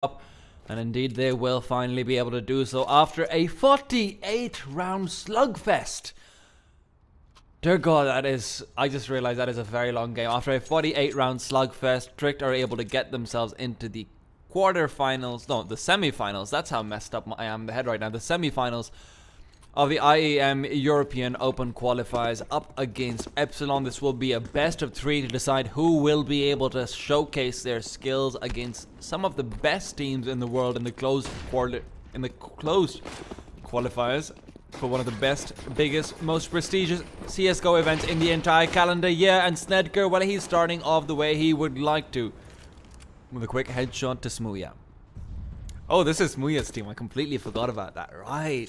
up. And indeed, they will finally be able to do so after a 48-round slugfest. Dear God, that is... I just realized that is a very long game. After a 48-round slugfest, Tricked are able to get themselves into the quarterfinals. No, the semifinals. That's how messed up I am in the head right now. The semifinals of the IEM European Open Qualifiers up against Epsilon. This will be a best of 3 to decide who will be able to showcase their skills against some of the best teams in the world in the closed qualifiers for one of the best, biggest, most prestigious CSGO events in the entire calendar year. And Snedker, well, he's starting off the way he would like to, with a quick headshot to Smooya. Oh, this is Smooya's team. I completely forgot about that. Right.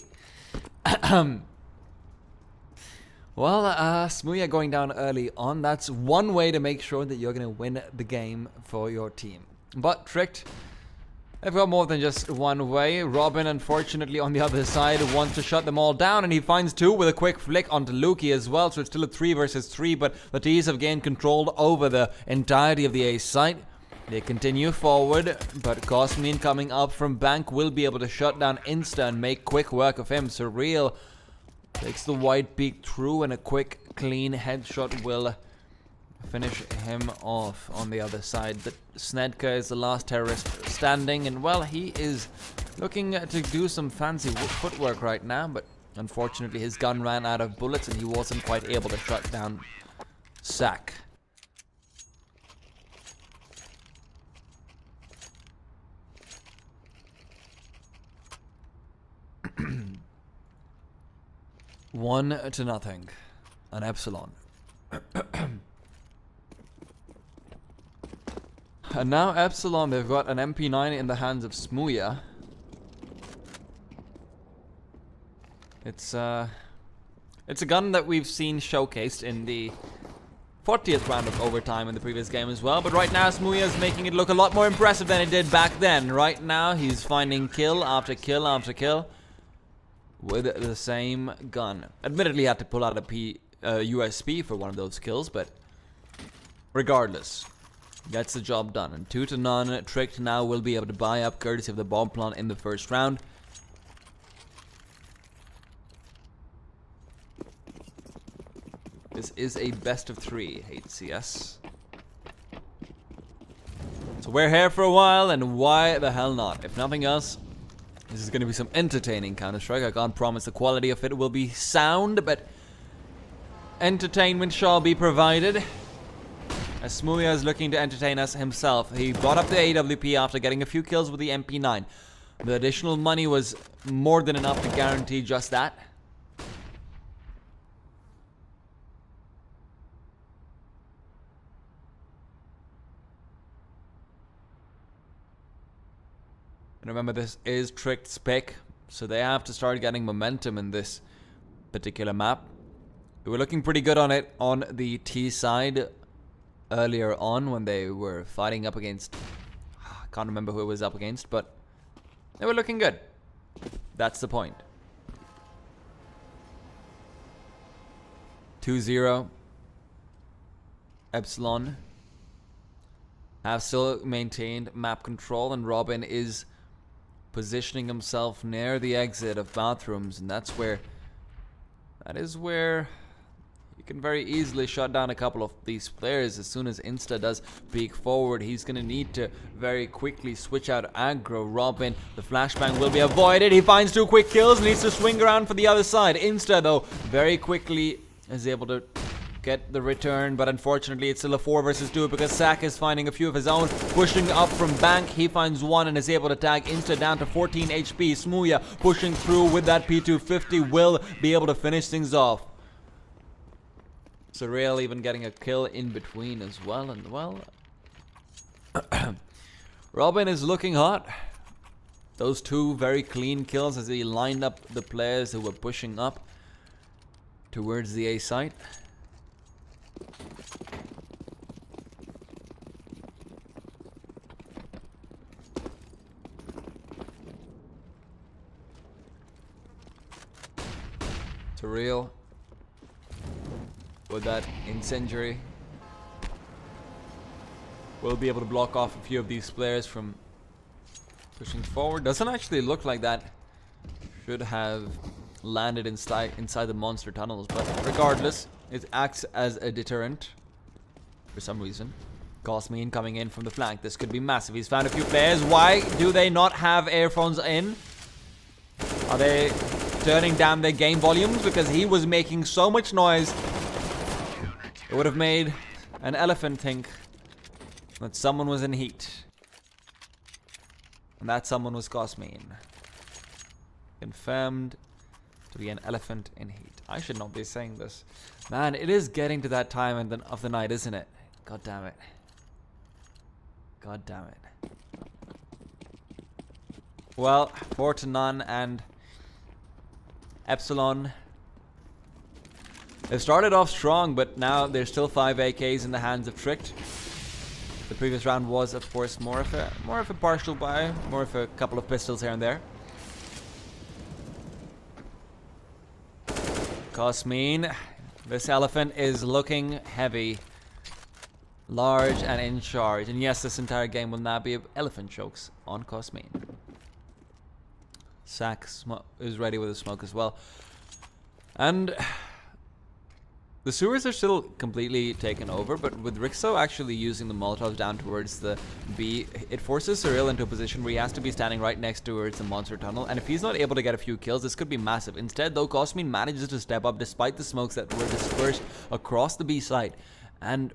Well, Smooya going down early on. That's one way to make sure that you're going to win the game for your team. But Tricked, they've got more than just one way. Robin, unfortunately, on the other side, wants to shut them all down, and he finds 2 with a quick flick onto Lukey as well. So it's still a 3 versus 3, but the T's have gained control over the entirety of the A site. They continue forward, but Cosmin coming up from Bank will be able to shut down Insta and make quick work of him. Surreal takes the wide peek through, and a quick, clean headshot will finish him off on the other side. But Snedka is the last terrorist standing, and well, he is looking to do some fancy footwork right now, but unfortunately his gun ran out of bullets and he wasn't quite able to shut down Sack. One to nothing, an Epsilon. And now Epsilon, they've got an MP9 in the hands of Smooya. It's a gun that we've seen showcased in the 40th round of overtime in the previous game as well. But right now, Smooya is making it look a lot more impressive than it did back then. Right now, he's finding kill after kill after kill with the same gun. Admittedly, he had to pull out a USP for one of those kills, but regardless, gets the job done. And 2 to none, Tricked now will be able to buy up courtesy of the bomb plant in the first round. This is a best of 3 HCS. So we're here for a while, and why the hell not? If nothing else, this is going to be some entertaining Counter-Strike. I can't promise the quality of it will be sound, but entertainment shall be provided. As Smooya is looking to entertain us himself. He brought up the AWP after getting a few kills with the MP9. The additional money was more than enough to guarantee just that. And remember, this is Tricked's pick, so they have to start getting momentum in this particular map. We were looking pretty good on it on the T side earlier on when they were fighting up against... I can't remember who it was up against, but they were looking good. That's the point. 2-0. Epsilon have still maintained map control, and Robin is positioning himself near the exit of bathrooms, and that is where you can very easily shut down a couple of these players. As soon as Insta does peek forward, he's gonna need to very quickly switch out aggro. Robin, the flashbang will be avoided. He finds 2 quick kills, needs to swing around for the other side. Insta, though, very quickly is able to get the return, but unfortunately it's still a 4 versus 2 because Sack is finding a few of his own. Pushing up from Bank, he finds 1 and is able to tag Insta down to 14 HP. Smooya pushing through with that P250 will be able to finish things off. Surreal even getting a kill in between as well, and well, Robin is looking hot. Those 2 very clean kills as he lined up the players who were pushing up towards the A site. Surreal with that incendiary will be able to block off a few of these players from Pushing forward. Doesn't actually look like that should have landed inside the monster tunnels, but regardless, it acts as a deterrent for some reason. Cosmin coming in from the flank. This could be massive. He's found a few players. Why do they not have earphones in? Are they turning down their game volumes? Because he was making so much noise, it would have made an elephant think that someone was in heat. And that someone was Cosmin. Confirmed to be an elephant in heat. I should not be saying this. Man, it is getting to that time of the night, isn't it? God damn it. God damn it. Well, 4-0 and Epsilon. They started off strong, but now there's still 5 AKs in the hands of Tricked. The previous round was, of course, more of a partial buy, more of a couple of pistols here and there. Cosmin, this elephant is looking heavy, large, and in charge. And yes, this entire game will now be elephant chokes on Cosmin. Sack is ready with a smoke as well. And the sewers are still completely taken over, but with Rixo actually using the Molotovs down towards the B, it forces Cyril into a position where he has to be standing right next towards the monster tunnel, and if he's not able to get a few kills, this could be massive. Instead, though, Cosmin manages to step up despite the smokes that were dispersed across the B side, and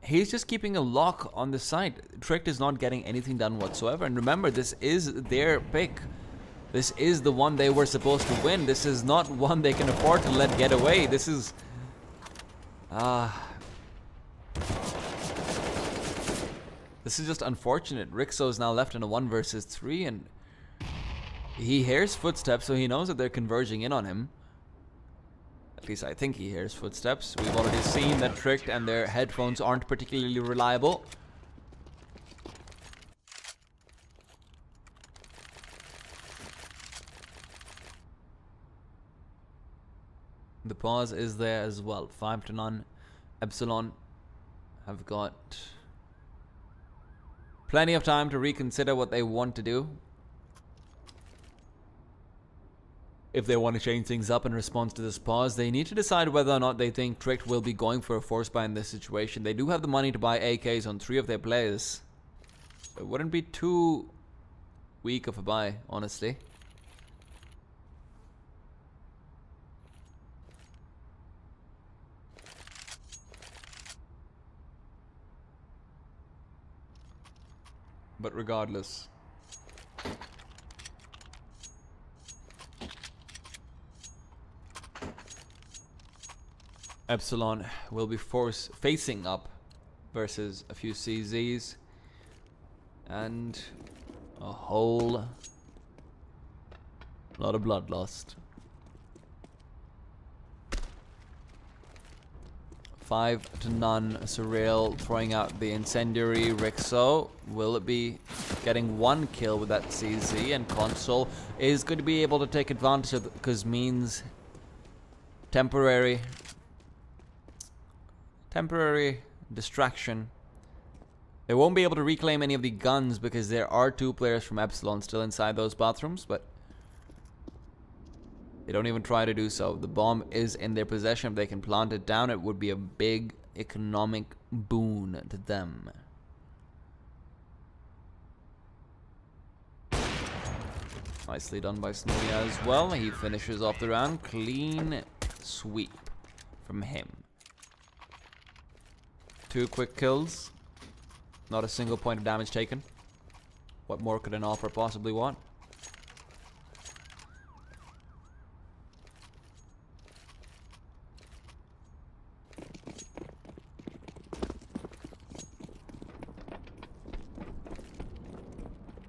he's just keeping a lock on the side. Tricked is not getting anything done whatsoever, and remember, this is their pick. This is the one they were supposed to win. This is not one they can afford to let get away. This is... this is just unfortunate. Rixo is now left in a 1 versus 3, and he hears footsteps, so he knows that they're converging in on him. At least I think he hears footsteps. We've already seen that Tricked and their headphones aren't particularly reliable. The pause is there as well. 5-0. Epsilon have got plenty of time to reconsider what they want to do. If they want to change things up in response to this pause, they need to decide whether or not they think Tricked will be going for a force buy in this situation. They do have the money to buy AKs on 3 of their players. It wouldn't be too weak of a buy, honestly. But regardless, Epsilon will be facing up versus a few CZs and a whole lot of blood lost. 5-0. Surreal throwing out the incendiary. Rixo will be getting 1 kill with that CZ, and Console is going to be able to take advantage of Cosmin's temporary distraction. They won't be able to reclaim any of the guns because there are 2 players from Epsilon still inside those bathrooms, but they don't even try to do so. The bomb is in their possession. If they can plant it down, it would be a big economic boon to them. Nicely done by Snowy as well. He finishes off the round. Clean sweep from him. 2 quick kills. Not a single point of damage taken. What more could an offer possibly want?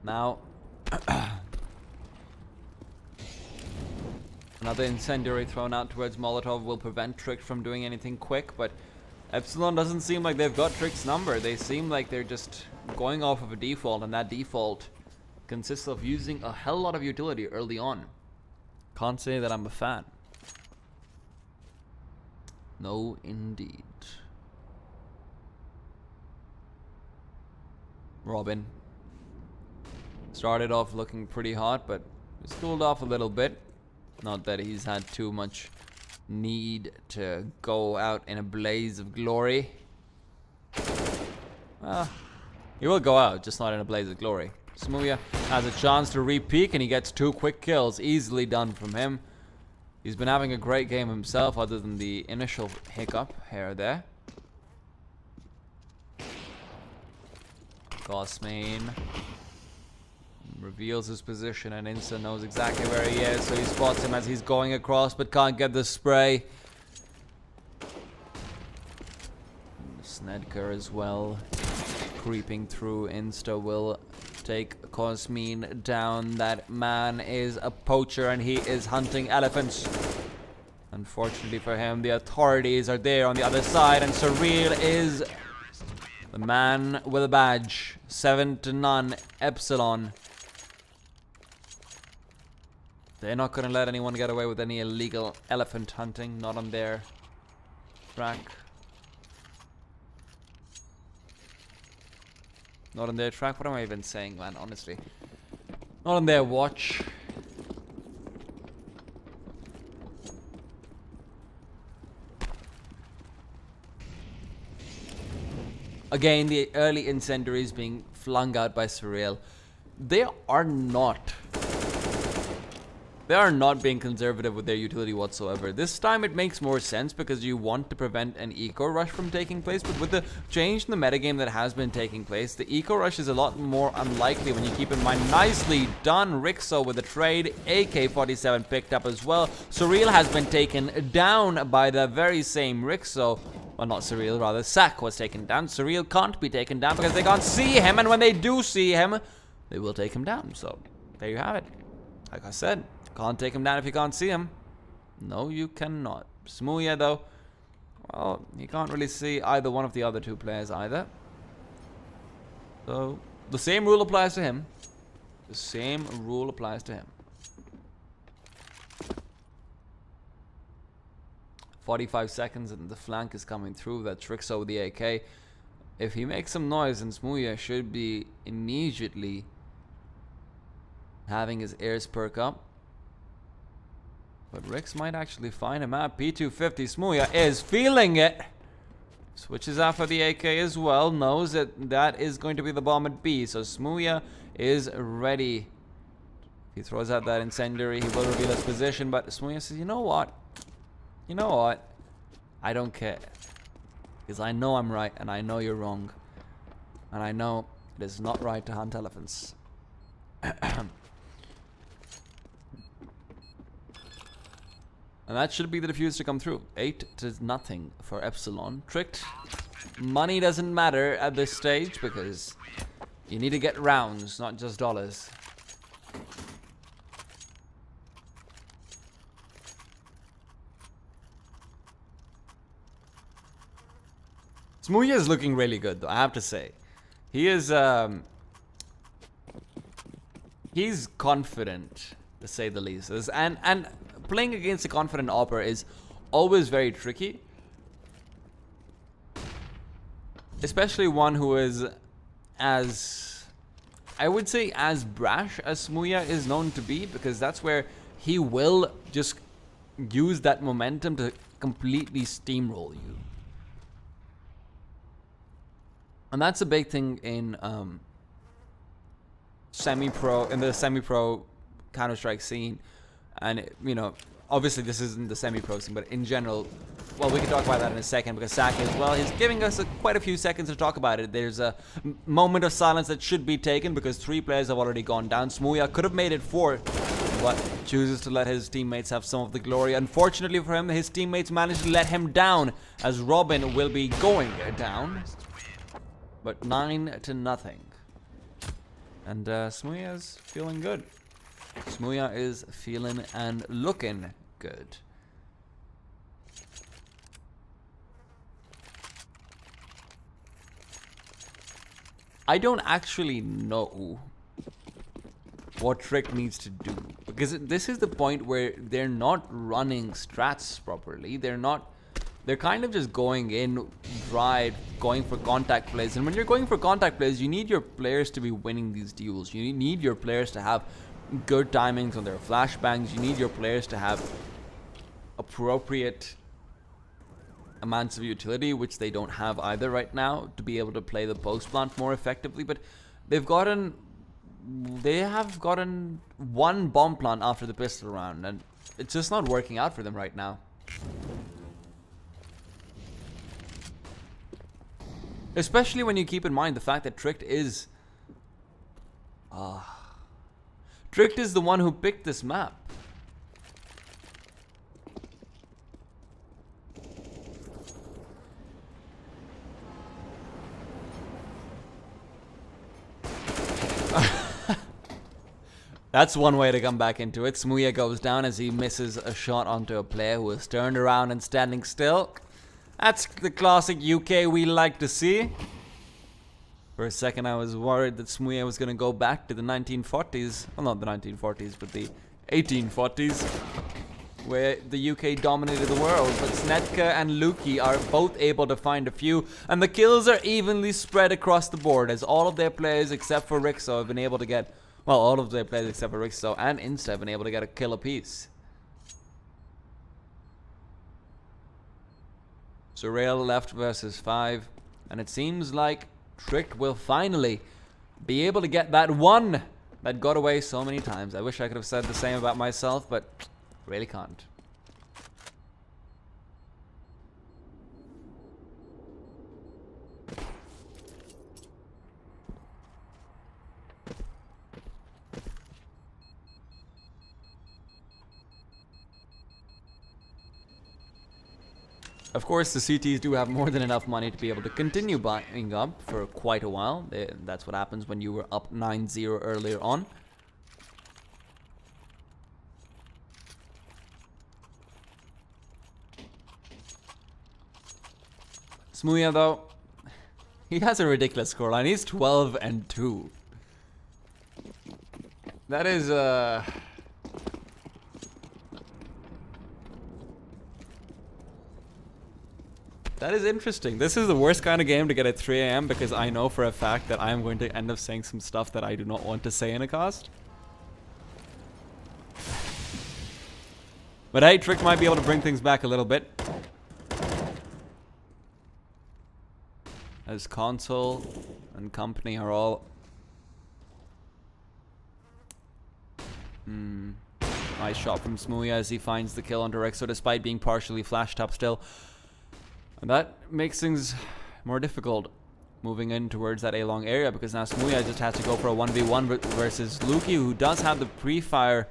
Now, another incendiary thrown out towards Molotov will prevent Tricked from doing anything quick, but Epsilon doesn't seem like they've got Tricked's number. They seem like they're just going off of a default, and that default consists of using a hell lot of utility early on. Can't say that I'm a fan. No, indeed. Robin Started off looking pretty hot, but he's cooled off a little bit. Not that he's had too much need to go out in a blaze of glory. He will go out, just not in a blaze of glory. Smooya has a chance to re-peak, and he gets 2 quick kills. Easily done from him. He's been having a great game himself, other than the initial hiccup here or there. Cosmain reveals his position, and Insta knows exactly where he is, so he spots him as he's going across, but can't get the spray. Snedker as well, creeping through. Insta will take Cosmin down. That man is a poacher, and he is hunting elephants. Unfortunately for him, the authorities are there on the other side, and Surreal is the man with a badge. 7-0, Epsilon. They're not going to let anyone get away with any illegal elephant hunting. Not on their track. Not on their track. What am I even saying, man? Honestly. Not on their watch. Again, the early incendiaries being flung out by Surreal. They are not being conservative with their utility whatsoever. This time it makes more sense because you want to prevent an eco rush from taking place, but with the change in the metagame that has been taking place, the eco rush is a lot more unlikely when you keep in mind. Nicely done, Rixo with the trade. AK-47 picked up as well. Surreal has been taken down by the very same Rixo. Well, not Surreal, rather Sack was taken down. Surreal can't be taken down because they can't see him, and when they do see him, they will take him down. So, there you have it. Like I said, can't take him down if you can't see him. No, you cannot. Smooya, though, well, you can't really see either one of the other 2 players either. So, the same rule applies to him. The same rule applies to him. 45 seconds and the flank is coming through. That's Rixo with the AK. If he makes some noise, then Smooya should be immediately having his ears perk up. But Rix might actually find him out. P250, Smooya is feeling it. Switches out for the AK as well. Knows that that is going to be the bomb at B. So Smooya is ready. He throws out that incendiary. He will reveal his position. But Smooya says, you know what? You know what? I don't care. Because I know I'm right and I know you're wrong. And I know it is not right to hunt elephants. And that should be the defuse to come through. 8-0 for Epsilon. Tricked. Money doesn't matter at this stage because you need to get rounds, not just dollars. Smooya is looking really good, though, I have to say. He is, he's confident, to say the least. And playing against a confident Opper is always very tricky. Especially one who is as, I would say, as brash as Smooya is known to be, because that's where he will just use that momentum to completely steamroll you. And that's a big thing in semi-pro, in the semi-pro Counter-Strike scene. And, you know, obviously this isn't the semi-pro scene, but in general, well, we can talk about that in a second, because Sak as well, he's giving us quite a few seconds to talk about it. There's a moment of silence that should be taken, because 3 players have already gone down. Smooya could have made it 4, but chooses to let his teammates have some of the glory. Unfortunately for him, his teammates managed to let him down, as Robin will be going down. But 9-0. And Smooya's feeling good. Smooya is feeling and looking good. I don't actually know what Trick needs to do, because this is the point where they're not running strats properly. They're not they're kind of just going in dry, going for contact plays. And when you're going for contact plays, you need your players to be winning these duels. You need your players to have good timings on their flashbangs. You need your players to have appropriate amounts of utility, which they don't have either right now, to be able to play the post plant more effectively. But they have gotten one bomb plant after the pistol round, and it's just not working out for them right now. Especially when you keep in mind the fact that Tricked is the one who picked this map. That's one way to come back into it. Smooya goes down as he misses a shot onto a player who is turned around and standing still. That's the classic UK we like to see. For a second I was worried that Smooya was going to go back to the 1940s. Well, not the 1940s, but the 1840s. Where the UK dominated the world. But Snetka and Luki are both able to find a few. And the kills are evenly spread across the board. As all of their players except for Rixo have been able to get... Well, all of their players except for Rixo and Insta have been able to get a kill apiece. Surreal left versus 5. And it seems like Trick will finally be able to get that one that got away so many times. I wish I could have said the same about myself, but really can't. Of course, the CTs do have more than enough money to be able to continue buying up for quite a while. That's what happens when you were up 9-0 earlier on. Smooya, though, he has a ridiculous scoreline. He's 12-2. That is, that is interesting. This is the worst kind of game to get at 3 AM because I know for a fact that I am going to end up saying some stuff that I do not want to say in a cast. But hey, Trick might be able to bring things back a little bit. As Console and company are all... Nice shot from Smooya as he finds the kill on Rexo despite being partially flashed up still. And that makes things more difficult moving in towards that A-long area because now Smooya just has to go for a 1v1 versus Luki, who does have the pre-fire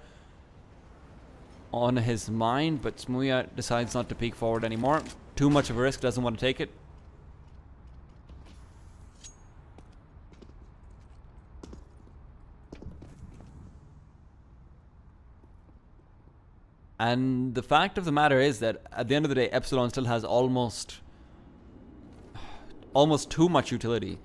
on his mind, but Smooya decides not to peek forward anymore. Too much of a risk, doesn't want to take it. And the fact of the matter is that at the end of the day, Epsilon still has almost too much utility.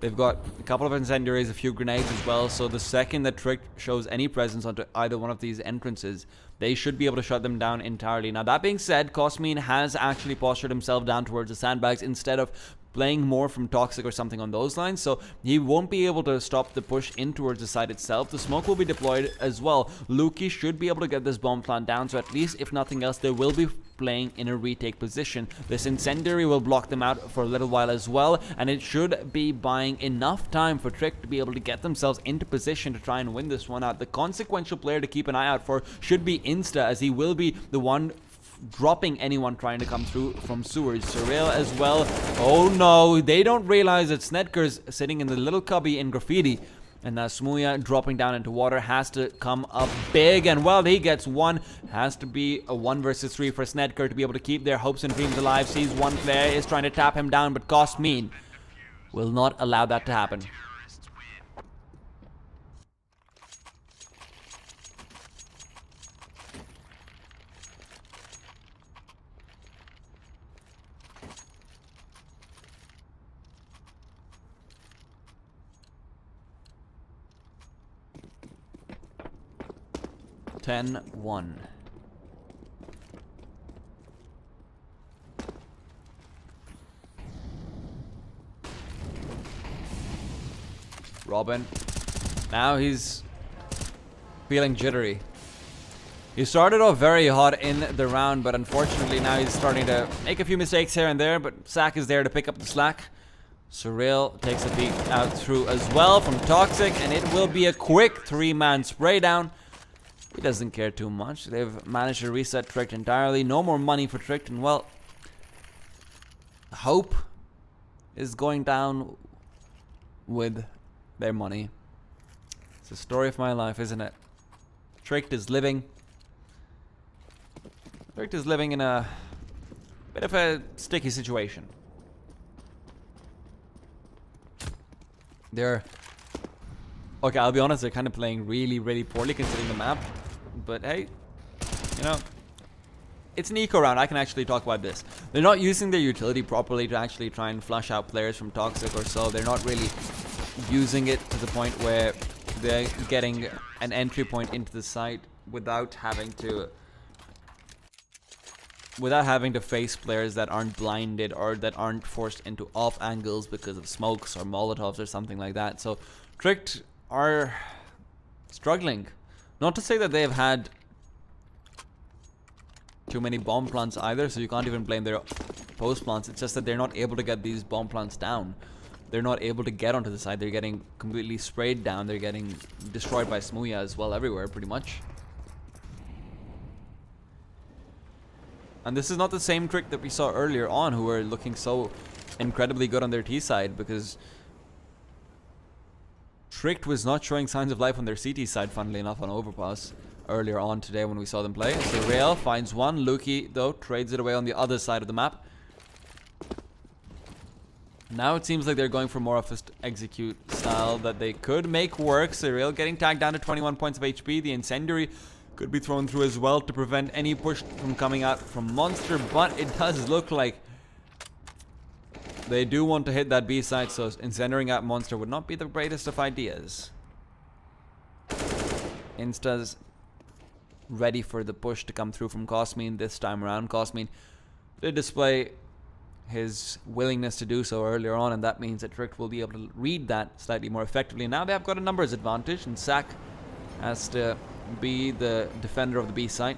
They've got a couple of incendiaries, a few grenades as well, so the second that Trick shows any presence onto either one of these entrances, they should be able to shut them down entirely. Now that being said, Cosmin has actually postured himself down towards the sandbags instead of playing more from Toxic or something on those lines, so he won't be able to stop the push in towards the site itself. The smoke will be deployed as well. Luki should be able to get this bomb plant down, so at least if nothing else, they will be playing in a retake position. This incendiary will block them out for a little while as well, and it should be buying enough time for Trick to be able to get themselves into position to try and win this one out. The consequential player to keep an eye out for should be Insta, as he will be the one dropping anyone trying to come through from sewers. Surreal as well. Oh no, they don't realize that Snedker's sitting in the little cubby in graffiti. And now Smooya dropping down into water has to come up big. And well, he gets one. Has to be a 1 versus 3 for Snedker to be able to keep their hopes and dreams alive. Sees one player, is trying to tap him down, but Cosmin will not allow that to happen. Ten-1. Robin. Now he's feeling jittery. He started off very hot in the round, but unfortunately now he's starting to make a few mistakes here and there, but Sack is there to pick up the slack. Surreal takes a peek out through as well from Toxic, and it will be a quick 3-man spray down. He doesn't care too much. They've managed to reset Tricked entirely. No more money for Tricked, and well, hope is going down with their money. It's the story of my life, isn't it? Tricked is living in a bit of a sticky situation. Okay, I'll be honest, they're kind of playing really, really poorly considering the map. But hey, you know, it's an eco round. I can actually talk about this. They're not using their utility properly to actually try and flush out players from Toxic or so. They're not really using it to the point where they're getting an entry point into the site without having to face players that aren't blinded or that aren't forced into off angles because of smokes or molotovs or something like that. So Tricked are struggling. Not to say that they've had too many bomb plants either, so you can't even blame their post plants. It's just that they're not able to get these bomb plants down. They're not able to get onto the side. They're getting completely sprayed down. They're getting destroyed by Smooya as well everywhere, pretty much. And this is not the same Trick that we saw earlier on, who were looking so incredibly good on their T side, because Tricked was not showing signs of life on their CT side, funnily enough, on Overpass earlier on today when we saw them play. So Rail finds one. Luki, though, trades it away on the other side of the map. Now it seems like they're going for more of a execute style that they could make work. Surreal getting tagged down to 21 points of HP. The Incendiary could be thrown through as well to prevent any push from coming out from Monster, but it does look like they do want to hit that B side, so incendiaring out Monster would not be the greatest of ideas. Insta's ready for the push to come through from Cosmin this time around. Cosmin did display his willingness to do so earlier on, and that means that Tricked will be able to read that slightly more effectively. Now they have got a numbers advantage, and Sack has to be the defender of the B site.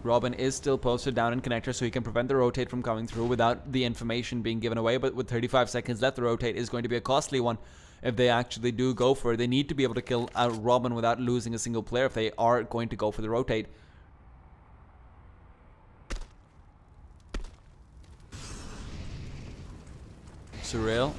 Robin is still posted down in connector, so he can prevent the rotate from coming through without the information being given away. But with 35 seconds left, the rotate is going to be a costly one if they actually do go for it. They need to be able to kill out Robin without losing a single player if they are going to go for the rotate. Surreal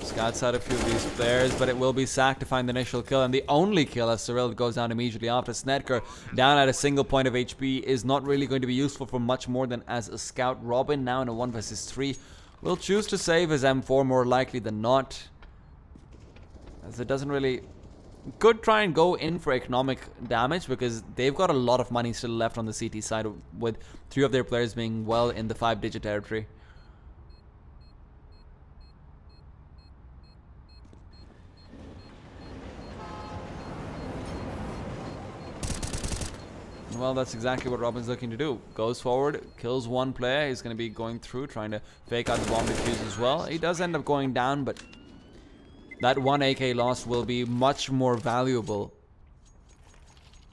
scouts out a few of these players, but it will be Sack to find the initial kill, and the only kill as Surreal goes down immediately after. Snedker down at a single point of HP is not really going to be useful for much more than as a scout. Robin now in a 1 versus 3 will choose to save his M4 more likely than not, as it doesn't really... Could try and go in for economic damage because they've got a lot of money still left on the CT side, with 3 of their players being well in the 5-digit territory. Well, that's exactly what Robin's looking to do. Goes forward, kills one player. He's going to be going through, trying to fake out the bomb defuse as well. He does end up going down, but that 1 AK loss will be much more valuable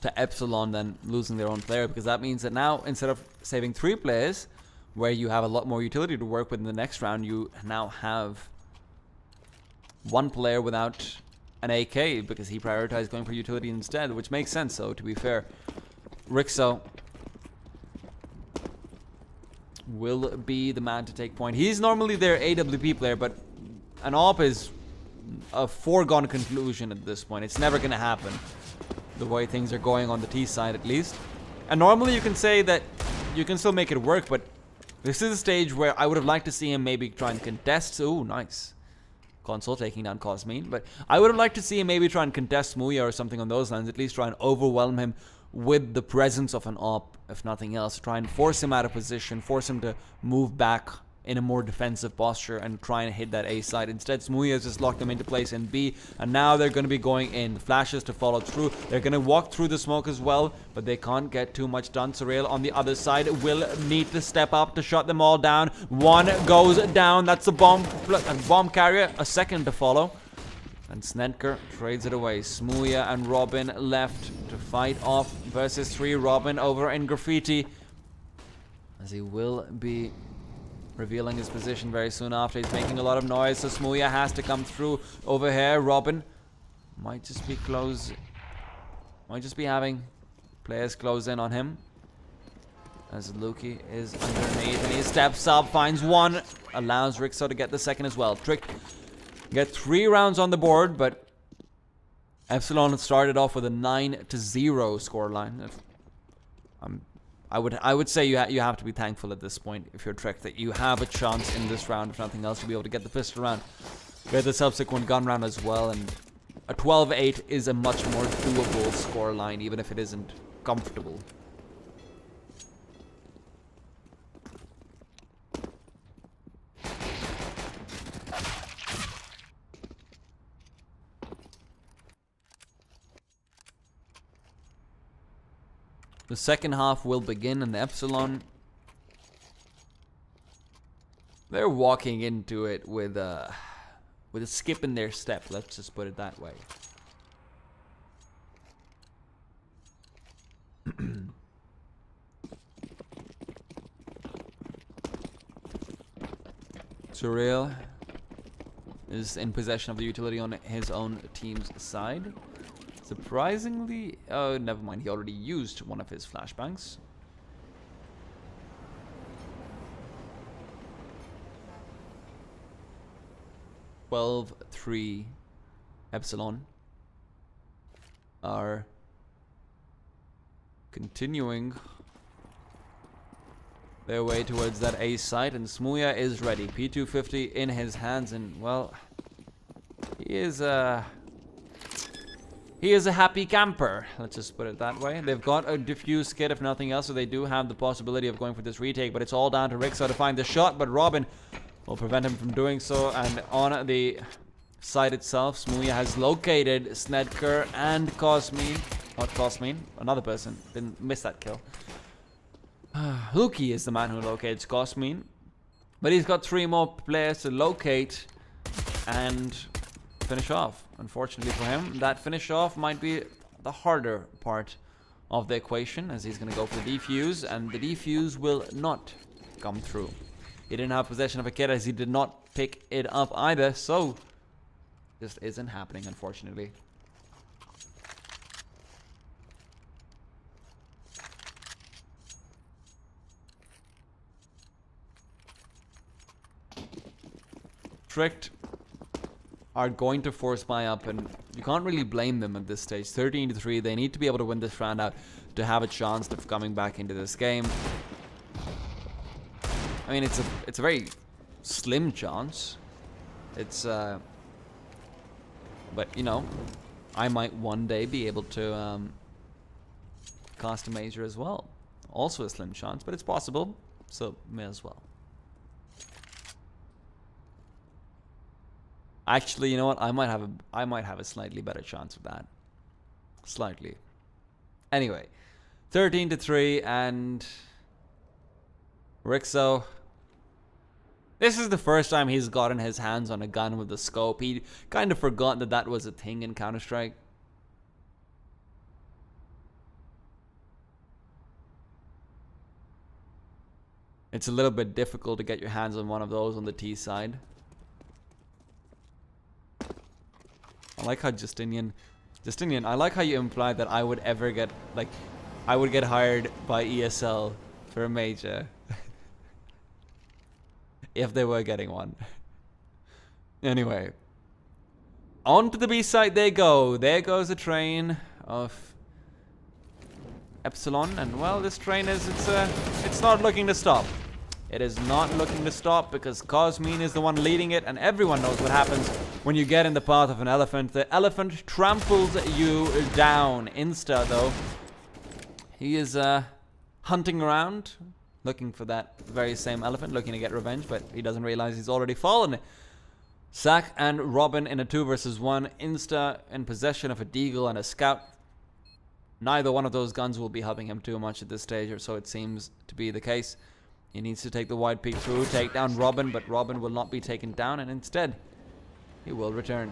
to Epsilon than losing their own player, because that means that now, instead of saving 3 players, where you have a lot more utility to work with in the next round, you now have 1 player without an AK, because he prioritized going for utility instead, which makes sense, so to be fair. Rixo will be the man to take point. He's normally their AWP player, but an AWP is a foregone conclusion at this point. It's never going to happen, the way things are going on the T side at least. And normally you can say that you can still make it work, but this is a stage where I would have liked to see him maybe try and contest. Ooh, nice. Console taking down Cosmin. But I would have liked to see him maybe try and contest Smooya or something on those lines. At least try and overwhelm him with the presence of an AWP, if nothing else. Try and force him out of position, force him to move back in a more defensive posture and try and hit that A side. Instead, Smooya has just locked them into place in B, and now they're going to be going in. The flashes to follow through. They're going to walk through the smoke as well, but they can't get too much done. Surreal on the other side will need to step up to shut them all down. One goes down. That's a bomb carrier. A second to follow. And Snedker trades it away. Smooya and Robin left to fight off versus 3. Robin over in Graffiti, as he will be revealing his position very soon after. He's making a lot of noise, so Smooya has to come through over here. Robin might just be having players close in on him, as Luki is underneath and he steps up, finds one, allows Rixo to get the second as well. Trick get 3 rounds on the board, but Epsilon started off with a 9-0 scoreline. I would say you have to be thankful at this point, if you're Trek, that you have a chance in this round, if nothing else, to be able to get the pistol round. Get the subsequent gun round as well, and a 12-8 is a much more doable scoreline, even if it isn't comfortable. The second half will begin, and the Epsilon, they're walking into it with a skip in their step. Let's just put it that way. Surreal is in possession of the utility on his own team's side. Surprisingly, oh, never mind. He already used one of his flashbangs. (12-3) Epsilon are continuing their way towards that A site, and Smooya is ready. P250 in his hands, and well, he is a happy camper, let's just put it that way. They've got a diffuse kit, if nothing else, so they do have the possibility of going for this retake, but it's all down to Rixo to find the shot, but Robin will prevent him from doing so. And on the site itself, Smooya has located Snedker and Cosmin. Not Cosmin, another person. Didn't miss that kill. Luki is the man who locates Cosmin, but he's got 3 more players to locate and finish off. Unfortunately for him, that finish off might be the harder part of the equation, as he's going to go for the defuse, and the defuse will not come through. He didn't have possession of a kit, as he did not pick it up either, so just isn't happening, unfortunately. Tricked are going to force buy up, and you can't really blame them at this stage. 13-3, they need to be able to win this round out to have a chance of coming back into this game. I mean, it's a very slim chance. It's but you know, I might one day be able to cast a major as well. Also a slim chance, but it's possible, so may as well. Actually, you know what? I might have a slightly better chance of that. Slightly. Anyway, 13-3, and Rixo. This is the first time he's gotten his hands on a gun with a scope. He kind of forgot that that was a thing in Counter-Strike. It's a little bit difficult to get your hands on one of those on the T side. I like how Justinian, I like how you implied that I would ever get, like, I would get hired by ESL for a major. If they were getting one. Anyway. On to the B side they go. There goes the train of Epsilon, and well, this train is, it's not looking to stop. It is not looking to stop, because Cosmin is the one leading it, and everyone knows what happens when you get in the path of an elephant. The elephant tramples you down. Insta, though, he is hunting around, looking for that very same elephant, looking to get revenge, but he doesn't realize he's already fallen. Zac and Robin in a 2 versus 1. Insta in possession of a deagle and a scout. Neither one of those guns will be helping him too much at this stage, or so it seems to be the case. He needs to take the wide peek through, take down Robin, but Robin will not be taken down, and instead, he will return.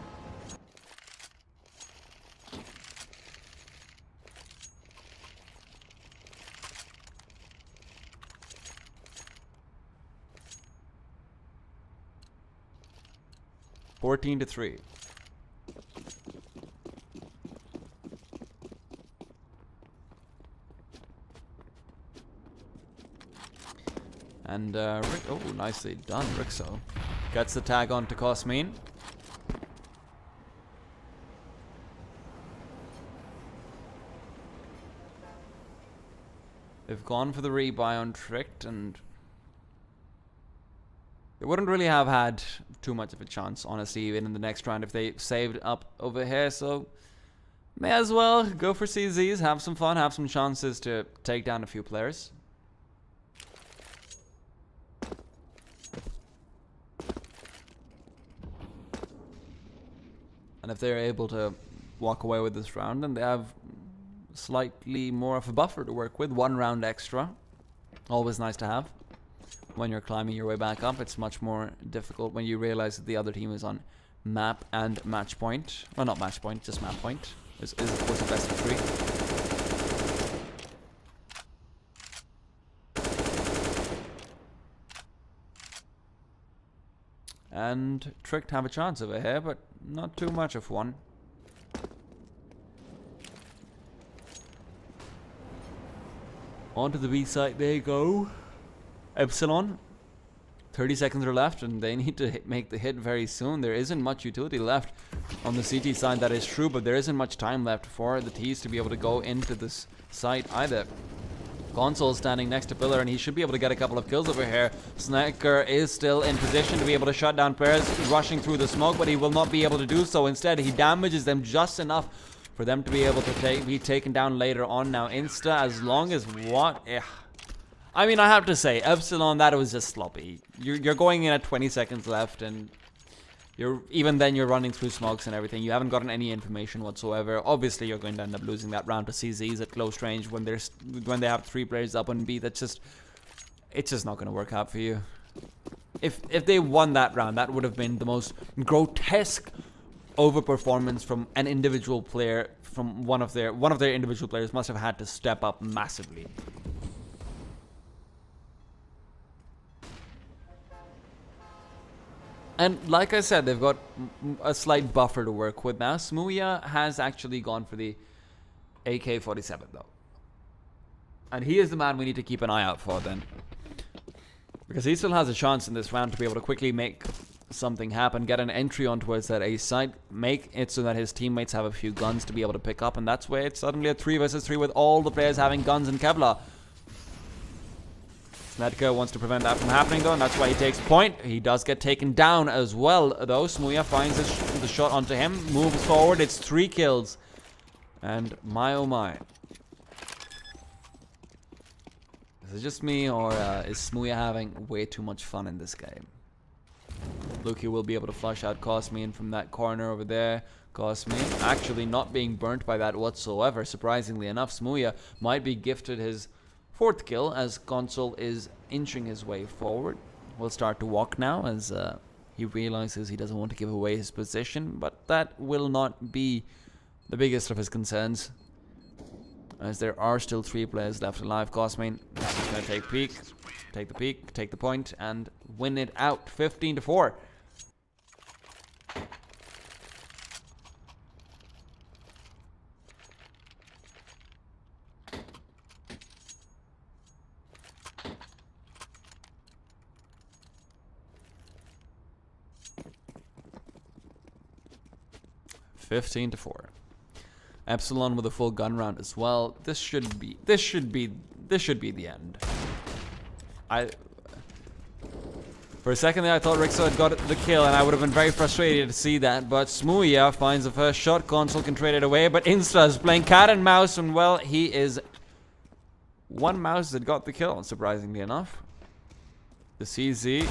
(14 to 3). And Rick, oh, nicely done, Rixo. Gets the tag on to Cosmin. They've gone for the rebuy on Tricked, and they wouldn't really have had too much of a chance, honestly, even in the next round if they saved up over here, so may as well go for CZs, have some fun, have some chances to take down a few players. And if they're able to walk away with this round, then they have slightly more of a buffer to work with. 1 round extra. Always nice to have. When you're climbing your way back up, it's much more difficult when you realize that the other team is on map and match point. Well, not match point, just map point. Is of course the best of 3. And Tricked have a chance over here, but not too much of one. Onto the B site they go. Epsilon. 30 seconds are left, and they need to make the hit very soon. There isn't much utility left on the CT side, that is true, but there isn't much time left for the T's to be able to go into this site either. Console standing next to Pillar, and he should be able to get a couple of kills over here. Sniker is still in position to be able to shut down players rushing through the smoke, but he will not be able to do so. Instead, he damages them just enough for them to be able to be taken down later on. Now, Insta, as long as what? I mean, I have to say, Epsilon, that was just sloppy. You're going in at 20 seconds left, and even then you're running through smokes and everything. You haven't gotten any information whatsoever. Obviously, you're going to end up losing that round to CZs at close range when they have 3 players up on B. It's just not going to work out for you. If they won that round, that would have been the most grotesque overperformance from an individual player. From one of their individual players must have had to step up massively. And like I said, they've got a slight buffer to work with now. Smooya has actually gone for the AK-47 though. And he is the man we need to keep an eye out for then. Because he still has a chance in this round to be able to quickly make something happen, get an entry on towards that A site, make it so that his teammates have a few guns to be able to pick up, and that's where it's suddenly a 3 versus 3 with all the players having guns in Kevlar. Snetka wants to prevent that from happening though, and that's why he takes point. He does get taken down as well though. Smooya finds the shot onto him, moves forward, it's 3 kills. And my oh my. Is it just me, or is Smooya having way too much fun in this game? Luki will be able to flush out Cosmin from that corner over there. Cosmin actually not being burnt by that whatsoever. Surprisingly enough, Smooya might be gifted his 4th kill as Console is inching his way forward. Will start to walk now as he realizes he doesn't want to give away his position, but that will not be the biggest of his concerns, as there are still 3 players left alive. Cosmin is going to take the peek, take the point, and win it out. 15 to 4. Epsilon with a full gun round as well. This should be the end. For a second there, I thought Rixo had got the kill, and I would have been very frustrated to see that. But Smooya finds the first shot. Console can trade it away, but Insta is playing cat and mouse, and well, he is one mouse that got the kill, surprisingly enough. The CZ,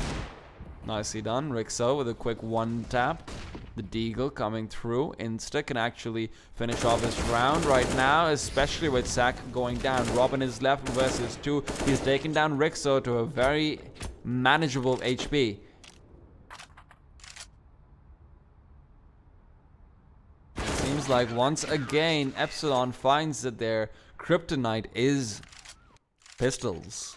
nicely done. Rixo with a quick one tap. The Deagle coming through. Insta can actually finish off this round right now, especially with Sack going down. Robin is left versus 2. He's taken down Rixo to a very manageable HP. It seems like once again Epsilon finds that their kryptonite is pistols.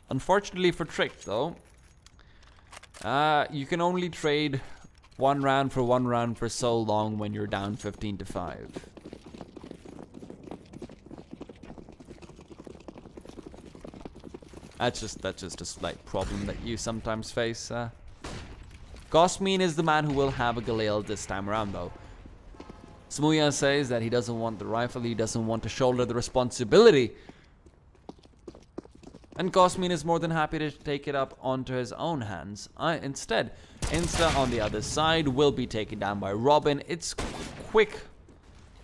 Unfortunately for Trick, though, you can only trade one round for so long when you're down 15-5. That's just a slight problem that you sometimes face. Gosmin is the man who will have a Galil this time around, though. Smuya says that he doesn't want the rifle, he doesn't want to shoulder the responsibility. And Gosmin is more than happy to take it up onto his own hands. Instead, Insta on the other side will be taken down by Robin. It's quick.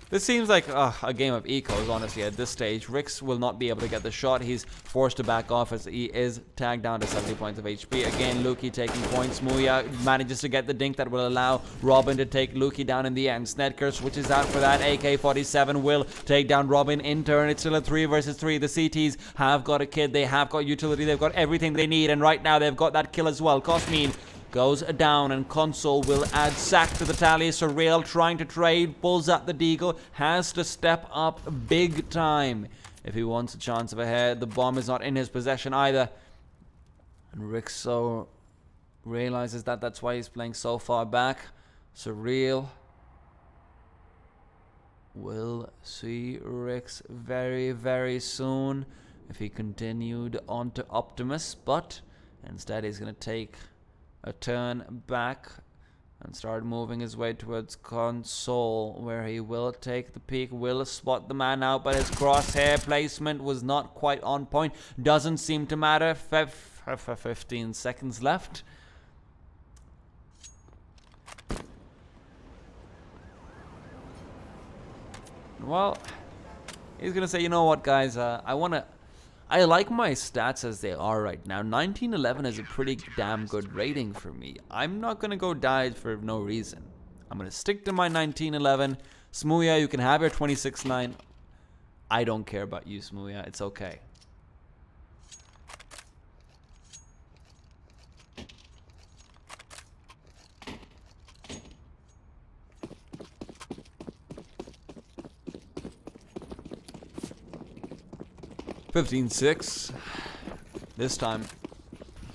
This seems like a game of ecos, honestly, at this stage. Rix will not be able to get the shot. He's forced to back off as he is tagged down to 70 points of HP. Again, Luki taking points. Muya manages to get the dink that will allow Robin to take Luki down in the end. Snedker switches out for that. AK-47 will take down Robin in turn. It's still a 3 versus 3. The CTs have got a kid. They have got utility. They've got everything they need. And right now, they've got that kill as well. Cosmin goes down, and Console will add Sack to the tally. Surreal trying to trade, pulls up the Deagle, has to step up big time if he wants a chance of a head. The bomb is not in his possession either. And Rixo realizes that that's why he's playing so far back. Surreal will see Rix very, very soon if he continued on to Optimus, but instead he's going to take a turn back and start moving his way towards Console, where he will take the peek, will spot the man out, but his crosshair placement was not quite on point. Doesn't seem to matter. 15 seconds left. Well, he's gonna say, you know what, guys, I like my stats as they are right now. 1911 is a pretty damn good rating for me. I'm not going to go die for no reason. I'm going to stick to my 1911. Smuya, you can have your 26-9. I don't care about you, Smuya. It's okay. (15-6). This time,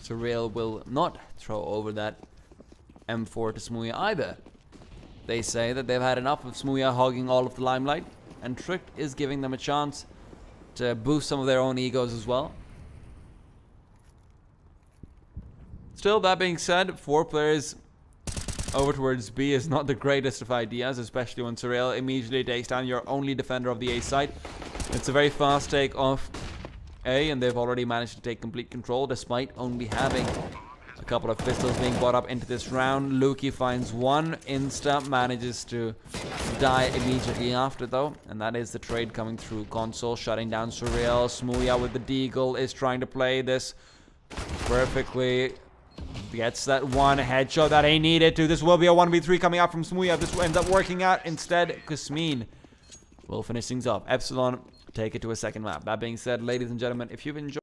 Surreal will not throw over that M4 to Smuya either. They say that they've had enough of Smuya hogging all of the limelight, and Trick is giving them a chance to boost some of their own egos as well. Still, that being said, 4 players over towards B is not the greatest of ideas, especially when Surreal immediately takes down your only defender of the A site. It's a very fast take off A, and they've already managed to take complete control despite only having a couple of pistols being brought up into this round. Luki finds one. Insta manages to die immediately after, though, and that is the trade coming through. Console shutting down Surreal. Smuya with the Deagle is trying to play this perfectly. Gets that one headshot that he needed to. This will be a 1v3 coming out from Smuya. This will end up working out. Instead, Kusmin will finish things off. Epsilon take it to a second map. That being said, ladies and gentlemen, if you've enjoyed